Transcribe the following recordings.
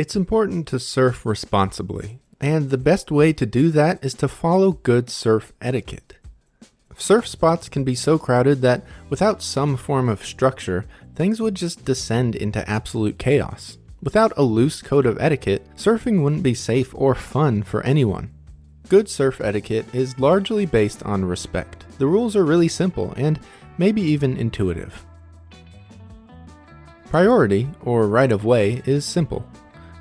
It's important to surf responsibly, and the best way to do that is to follow good surf etiquette. Surf spots can be so crowded that without some form of structure, things would just descend into absolute chaos. Without a loose code of etiquette, surfing wouldn't be safe or fun for anyone. Good surf etiquette is largely based on respect. The rules are really simple and maybe even intuitive. Priority, or right of way, is simple.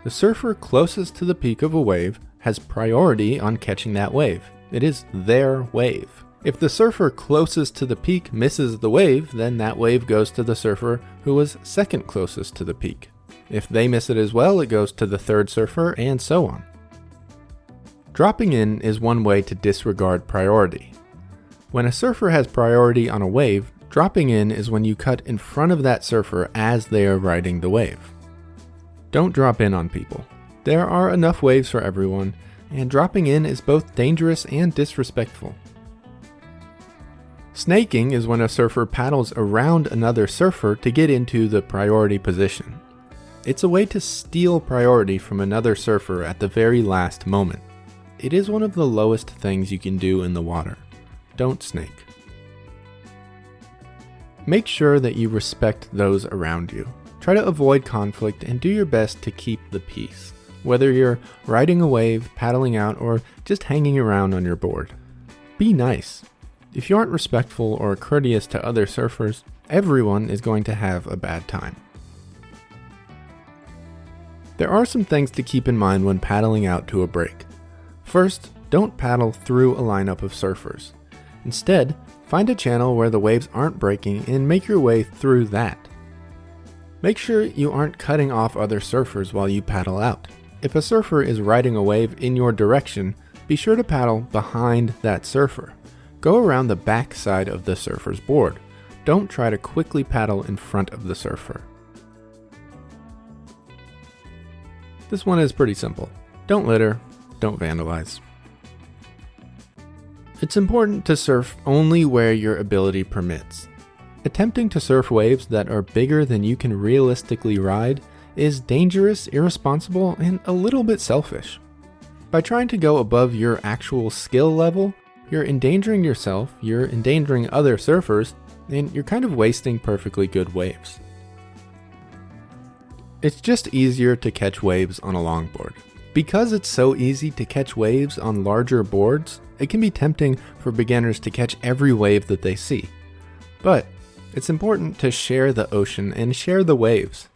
The surfer closest to the peak of a wave has priority on catching that wave. It is their wave. If the surfer closest to the peak misses the wave, then that wave goes to the surfer who was second closest to the peak. If they miss it as well, it goes to the third surfer, and so on. Dropping in is one way to disregard priority. When a surfer has priority on a wave, dropping in is when you cut in front of that surfer as they are riding the wave. Don't drop in on people. There are enough waves for everyone, and dropping in is both dangerous and disrespectful. Snaking is when a surfer paddles around another surfer to get into the priority position. It's a way to steal priority from another surfer at the very last moment. It is one of the lowest things you can do in the water. Don't snake. Make sure that you respect those around you. Try to avoid conflict and do your best to keep the peace, whether you're riding a wave, paddling out, or just hanging around on your board. Be nice. If you aren't respectful or courteous to other surfers, everyone is going to have a bad time. There are some things to keep in mind when paddling out to a break. First, don't paddle through a lineup of surfers. Instead, find a channel where the waves aren't breaking and make your way through that. Make sure you aren't cutting off other surfers while you paddle out. If a surfer is riding a wave in your direction, be sure to paddle behind that surfer. Go around the back side of the surfer's board. Don't try to quickly paddle in front of the surfer. This one is pretty simple. Don't litter, don't vandalize. It's important to surf only where your ability permits. Attempting to surf waves that are bigger than you can realistically ride is dangerous, irresponsible, and a little bit selfish. By trying to go above your actual skill level, you're endangering yourself, you're endangering other surfers, and you're kind of wasting perfectly good waves. It's just easier to catch waves on a longboard. Because it's so easy to catch waves on larger boards, it can be tempting for beginners to catch every wave that they see. But it's important to share the ocean and share the waves.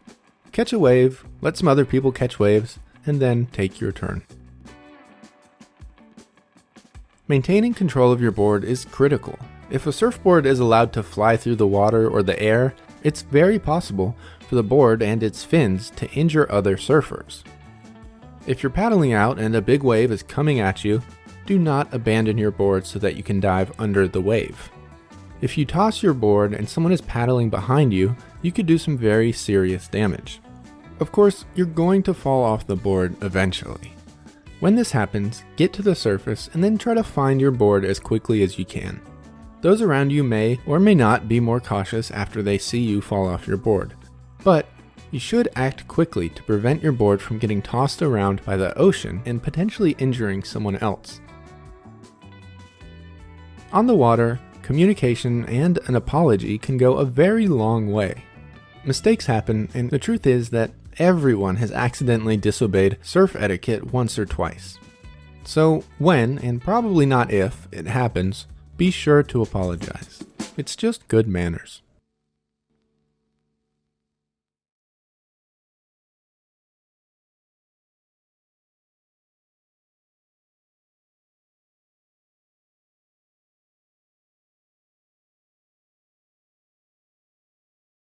Catch a wave, let some other people catch waves, and then take your turn. Maintaining control of your board is critical. If a surfboard is allowed to fly through the water or the air, it's very possible for the board and its fins to injure other surfers. If you're paddling out and a big wave is coming at you, do not abandon your board so that you can dive under the wave. If you toss your board and someone is paddling behind you, you could do some very serious damage. Of course, you're going to fall off the board eventually. When this happens, get to the surface and then try to find your board as quickly as you can. Those around you may or may not be more cautious after they see you fall off your board. But you should act quickly to prevent your board from getting tossed around by the ocean and potentially injuring someone else. On the water, communication and an apology can go a very long way. Mistakes happen, and the truth is that everyone has accidentally disobeyed surf etiquette once or twice. So when, and probably not if, it happens, be sure to apologize. It's just good manners.